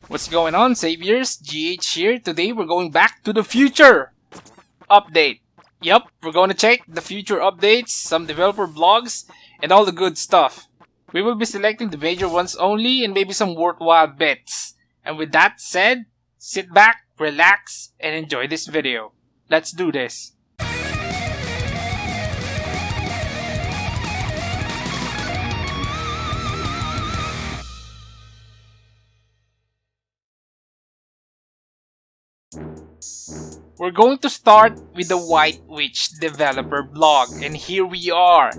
What's going on, Saviors? GH here. Today we're going back to the future update. Yep, we're going to check the future updates, some developer blogs, and all the good stuff. We will be selecting the major ones only and maybe some worthwhile bets. And with that said, sit back, relax, and enjoy this video. Let's do this. We're going to start with the White Witch developer blog, and here we are.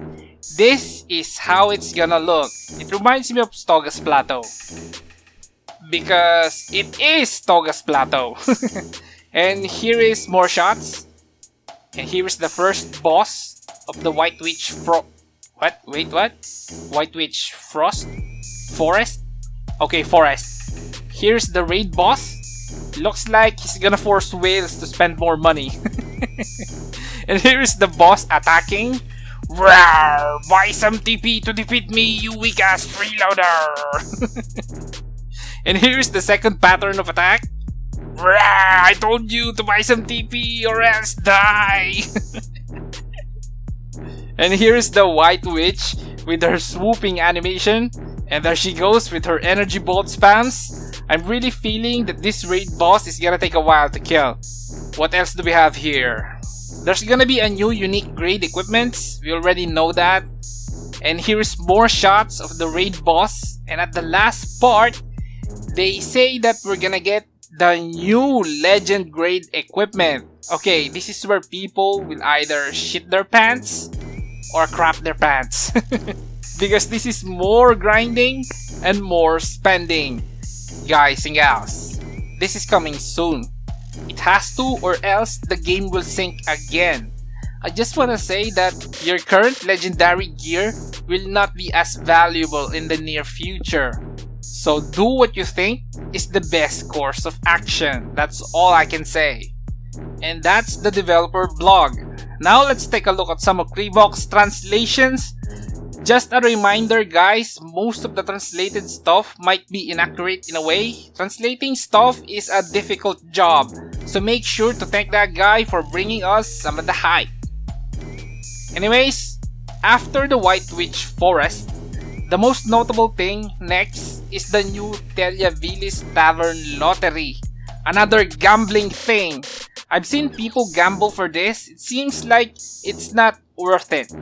This is how it's gonna look. It reminds me of Stogas Plateau, because it is Stogas Plateau. And here is more shots, and here is the first boss of the White Witch what? White Witch Forest? Okay, Forest. Here's the raid boss. Looks like he's gonna force whales to spend more money. And here's the boss attacking. Rawr! Buy some TP to defeat me, you weak ass freeloader! And here's the second pattern of attack. Rawr! I told you to buy some TP or else die! And here's the White Witch with her swooping animation. And there she goes with her energy bolt spams. I'm really feeling that this raid boss is gonna take a while to kill. What else do we have here? There's gonna be a new unique grade equipment. We already know that. And here is more shots of the raid boss. And at the last part, they say that we're gonna get the new legend grade equipment. Okay, this is where people will either shit their pants or crap their pants. Because this is more grinding and more spending. Guys and gals, this is coming soon. It has to, or else the game will sink again. I just wanna say that your current legendary gear will not be as valuable in the near future. So do what you think is the best course of action. That's all I can say. And that's the developer blog. Now let's take a look at some of Krivok's translations. Just a reminder guys, most of the translated stuff might be inaccurate in a way. Translating stuff is a difficult job, so make sure to thank that guy for bringing us some of the hype. Anyways, after the White Witch Forest, the most notable thing next is the new Teliavilis Tavern Lottery. Another gambling thing. I've seen people gamble for this. It seems like it's not worth it.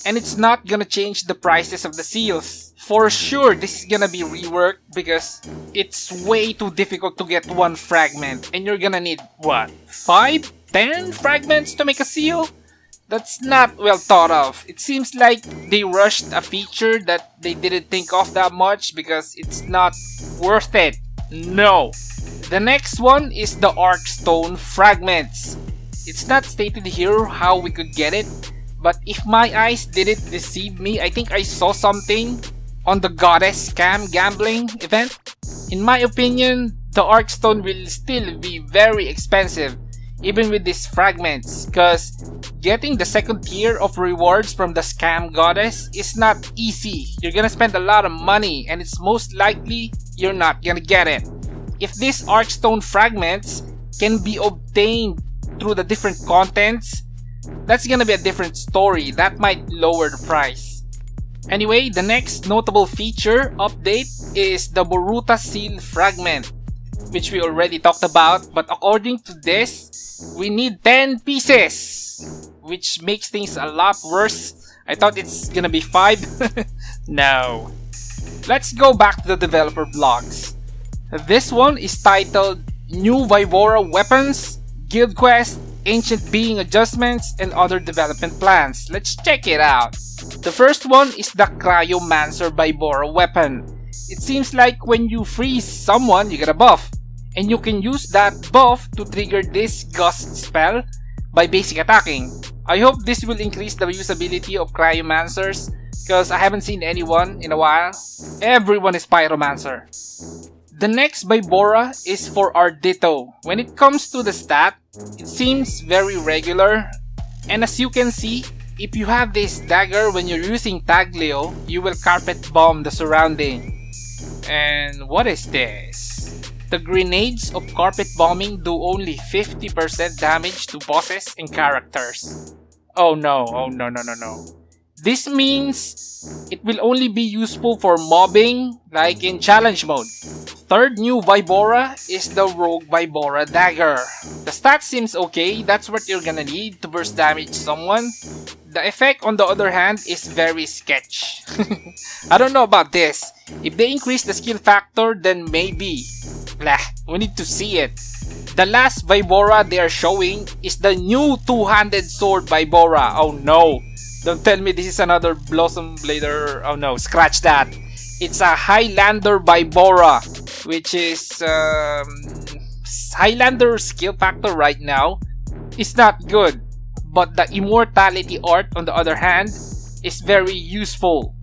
And it's not gonna change the prices of the seals. For sure, this is gonna be reworked because it's way too difficult to get one fragment. And you're gonna need, what, 5? 10 fragments to make a seal? That's not well thought of. It seems like they rushed a feature that they didn't think of that much because it's not worth it. No. The next one is the Artstone fragments. It's not stated here how we could get it. But if my eyes didn't deceive me, I think I saw something on the Goddess Scam Gambling event. In my opinion, the Artstone will still be very expensive, even with these fragments, because getting the second tier of rewards from the Scam Goddess is not easy. You're gonna spend a lot of money, and it's most likely you're not gonna get it. If these Artstone fragments can be obtained through the different contents, that's gonna be a different story. That might lower the price. Anyway, the next notable feature update is the Boruta Seal Fragment, which we already talked about, but according to this, we need 10 pieces, which makes things a lot worse. I thought it's gonna be 5. No. Let's go back to the developer blogs. This one is titled New Vibora Weapons, Guild Quest, Ancient Being Adjustments, and Other Development Plans. Let's check it out. The first one is the Cryomancer Vibora weapon. It seems like when you freeze someone, you get a buff. And you can use that buff to trigger this Gust spell by basic attacking. I hope this will increase the usability of Cryomancers, because I haven't seen anyone in a while. Everyone is Pyromancer. The next Vibora is for Ardito. When it comes to the stat, it seems very regular. And as you can see, if you have this dagger when you're using Taglio, you will carpet bomb the surrounding. And what is this? The grenades of carpet bombing do only 50% damage to bosses and characters. Oh no, oh no, no, no, no. This means it will only be useful for mobbing, like in challenge mode. Third new Vibora is the Rogue Vibora Dagger. The stat seems okay, that's what you're gonna need to burst damage someone. The effect on the other hand is very sketch. I don't know about this. If they increase the skill factor, then maybe. Blah, we need to see it. The last Vibora they are showing is the new two-handed sword Vibora. Oh no. Don't tell me this is another Blossom Blader. Oh no, scratch that. It's a Highlander Vibora, which is Highlander skill factor right now is not good, but the immortality art on the other hand is very useful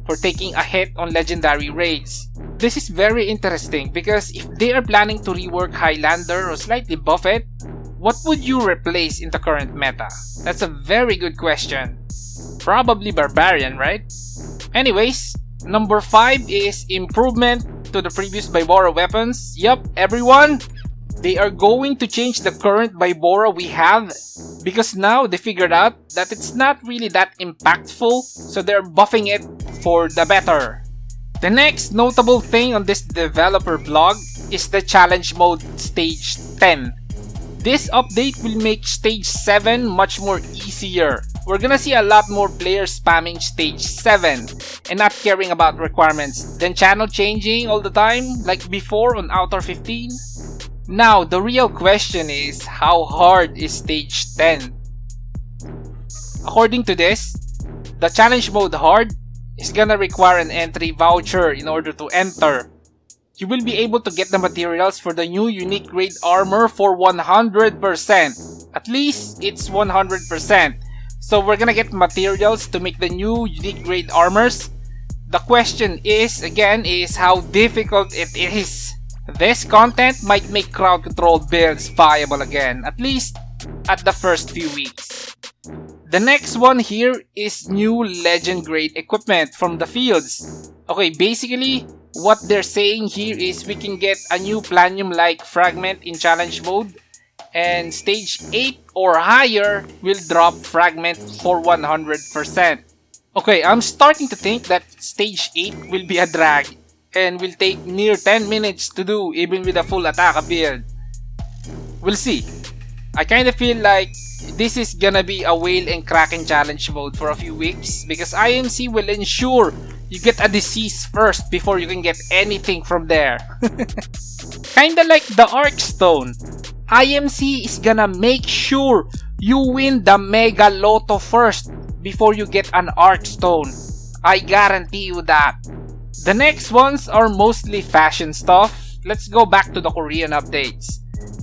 for taking a hit on legendary raids. This is very interesting because if they are planning to rework Highlander or slightly buff it, what would you replace in the current meta? That's a very good question. Probably Barbarian, right? Anyways, number 5 is improvement to the previous Vibora weapons. Yup, everyone, they are going to change the current Vibora we have because now they figured out that it's not really that impactful, so they're buffing it for the better. The next notable thing on this developer blog is the challenge mode stage 10. This update will make stage 7 much more easier. We're gonna see a lot more players spamming stage 7 and not caring about requirements than channel changing all the time like before on Outer 15. Now, the real question is, how hard is stage 10? According to this, the challenge mode hard is gonna require an entry voucher in order to enter. You will be able to get the materials for the new unique grade armor for 100%. At least it's 100%. So we're gonna get materials to make the new unique grade armors. The question is, again, is how difficult it is. This content might make crowd control builds viable again, at least at the first few weeks. The next one here is new legend grade equipment from the fields. Okay, basically, what they're saying here is we can get a new planium-like fragment in challenge mode, and stage 8 or higher will drop fragment for 100%. Okay, I'm starting to think that stage 8 will be a drag and will take near 10 minutes to do even with a full attack build. We'll see. I kinda feel like this is gonna be a whale and kraken challenge mode for a few weeks because IMC will ensure you get a disease first before you can get anything from there. Kinda like the Artstone. IMC is gonna make sure you win the Mega Lotto first before you get an Artstone. I guarantee you that. The next ones are mostly fashion stuff. Let's go back to the Korean updates.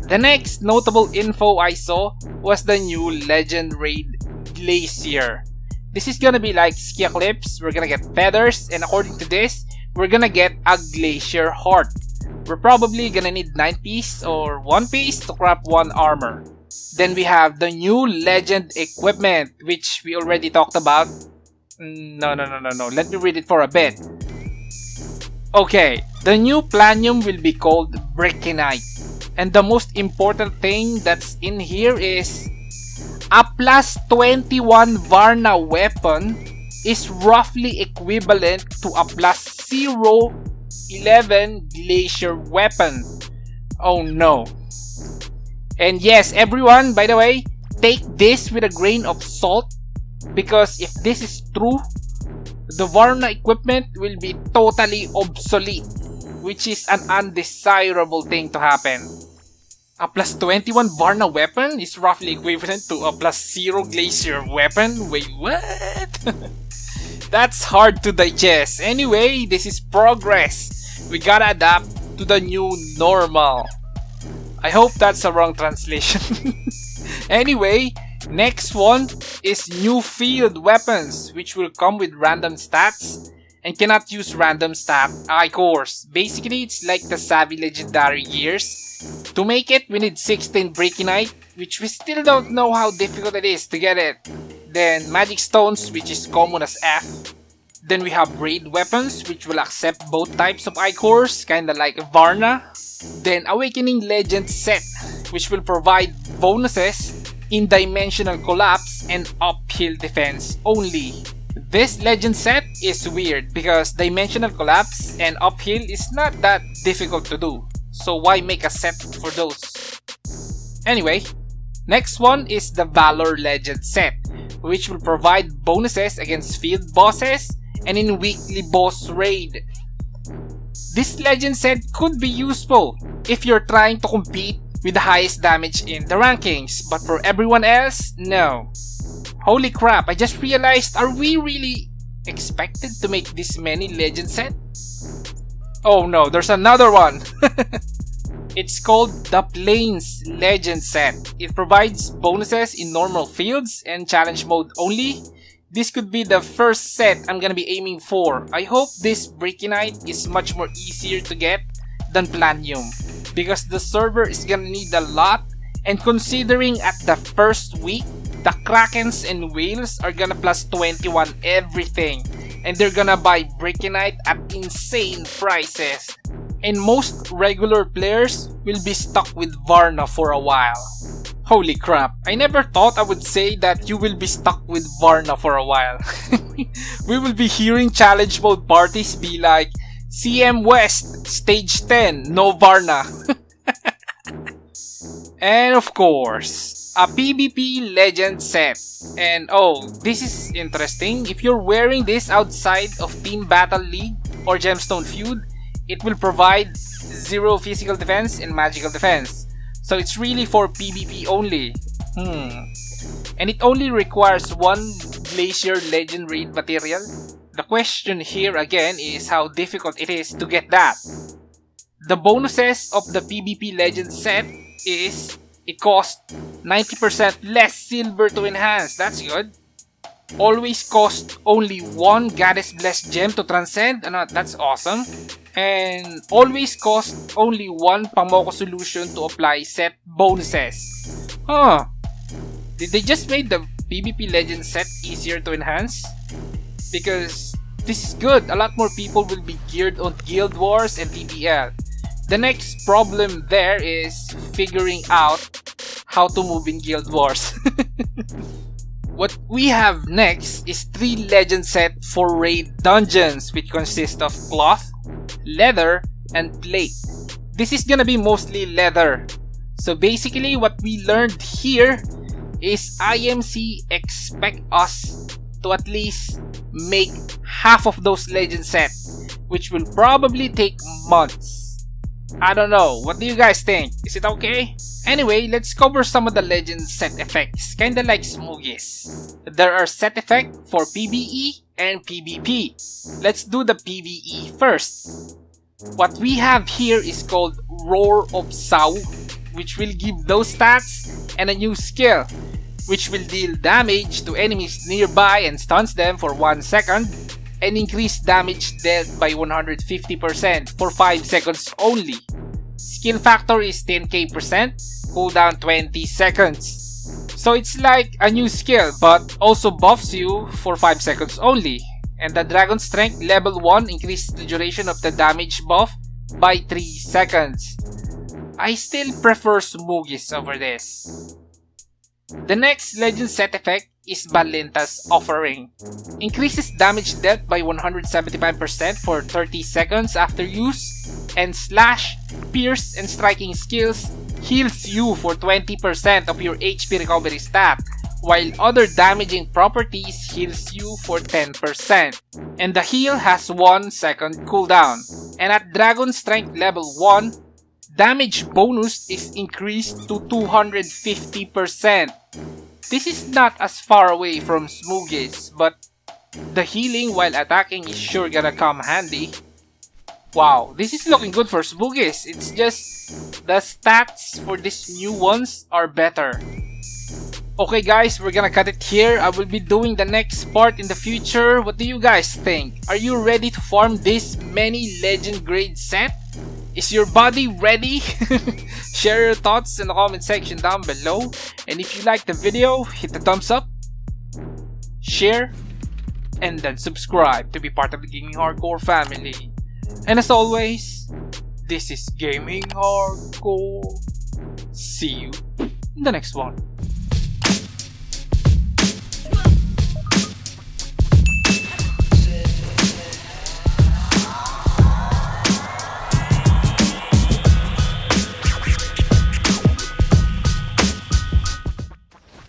The next notable info I saw was the new Legend Raid Glacier. This is gonna be like ski clips, we're gonna get feathers, and according to this, we're gonna get a Glacier Heart. We're probably gonna need 9 piece or 1 piece to craft 1 armor. Then we have the new Legend equipment, which we already talked about. No, let me read it for a bit. Okay, the new planium will be called Brickinite. And the most important thing that's in here is a plus 21 Varna weapon is roughly equivalent to a plus 0.11 Glacier weapon. Oh no. And yes, everyone, by the way, take this with a grain of salt because if this is true, the Varna equipment will be totally obsolete, which is an undesirable thing to happen. A plus 21 Varna weapon is roughly equivalent to a plus 0 Glacier weapon? Wait, what? That's hard to digest. Anyway, this is progress. We gotta adapt to the new normal. I hope that's a wrong translation. Anyway, next one is new field weapons, which will come with random stats and cannot use random stat icons. Basically, it's like the Savvy Legendary Gears. To make it, we need 16 Brickinite, which we still don't know how difficult it is to get it. Then Magic Stones, which is common as F. Then we have Raid Weapons, which will accept both types of icons, kinda like Varna. Then Awakening Legend set, which will provide bonuses in Dimensional Collapse and Uphill Defense only. This legend set is weird because Dimensional Collapse and Uphill is not that difficult to do, so why make a set for those? Anyway, next one is the Valor Legend set, which will provide bonuses against field bosses and in weekly boss raid. This legend set could be useful if you're trying to compete with the highest damage in the rankings, but for everyone else, no. Holy crap, I just realized, are we really expected to make this many legend sets? Oh no, there's another one! It's called the Plains Legend set. It provides bonuses in normal fields and challenge mode only. This could be the first set I'm gonna be aiming for. I hope this Breakinite is much more easier to get than Planium, because the server is gonna need a lot, and considering at the first week, the Krakens and Whales are gonna plus 21 everything, and they're gonna buy Breakinite at insane prices. And most regular players will be stuck with Varna for a while. Holy crap, I never thought I would say that you will be stuck with Varna for a while. We will be hearing challenge mode parties be like, CM West, stage 10, no Varna. And of course, a PvP legend set. And oh, this is interesting. If you're wearing this outside of Team Battle League or Gemstone Feud, it will provide 0 physical defense and magical defense. So it's really for PvP only. And it only requires 1 Glacier Legend Raid material. The question here again is how difficult it is to get that. The bonuses of the PvP Legend set is it costs 90% less silver to enhance. That's good. Always cost only 1 Goddess Blessed gem to transcend. That's awesome. And always cost only 1 Pamoko solution to apply set bonuses. Huh. Did they just make the PvP Legend set easier to enhance? Because this is good. A lot more people will be geared on Guild Wars and TTL. The next problem there is figuring out how to move in Guild Wars. What we have next is 3 legend set for raid dungeons, which consist of cloth, leather, and plate. This is gonna be mostly leather. So basically what we learned here is IMC expect us to at least make half of those legend sets, which will probably take months. I don't know, what do you guys think? Is it okay? Anyway, let's cover some of the legend set effects, kinda like Smoogies. There are set effects for PvE and PvP. Let's do the PvE first. What we have here is called Roar of Sau, which will give those stats and a new skill, which will deal damage to enemies nearby and stuns them for 1 second, and increase damage dealt by 150% for 5 seconds only. Skill factor is 10k%, cooldown 20 seconds. So it's like a new skill, but also buffs you for 5 seconds only. And the Dragon Strength level 1 increases the duration of the damage buff by 3 seconds. I still prefer Smoogies over this. The next legend set effect is Balinta's Offering. Increases damage dealt by 175% for 30 seconds after use, and Slash, Pierce, and Striking skills heals you for 20% of your HP recovery stat, while other damaging properties heals you for 10%. And the heal has 1 second cooldown. And at Dragon Strength level 1, damage bonus is increased to 250%. This is not as far away from Smoogies, but the healing while attacking is sure gonna come handy. Wow, this is looking good for Smoogies. It's just the stats for these new ones are better. Okay guys, we're gonna cut it here. I will be doing the next part in the future. What do you guys think? Are you ready to farm this many legend grade set? Is your body ready? Share your thoughts in the comment section down below. And if you like the video, hit the thumbs up, share, and then subscribe to be part of the Gaming Hardcore family. And as always, This is Gaming Hardcore. See you in the next one.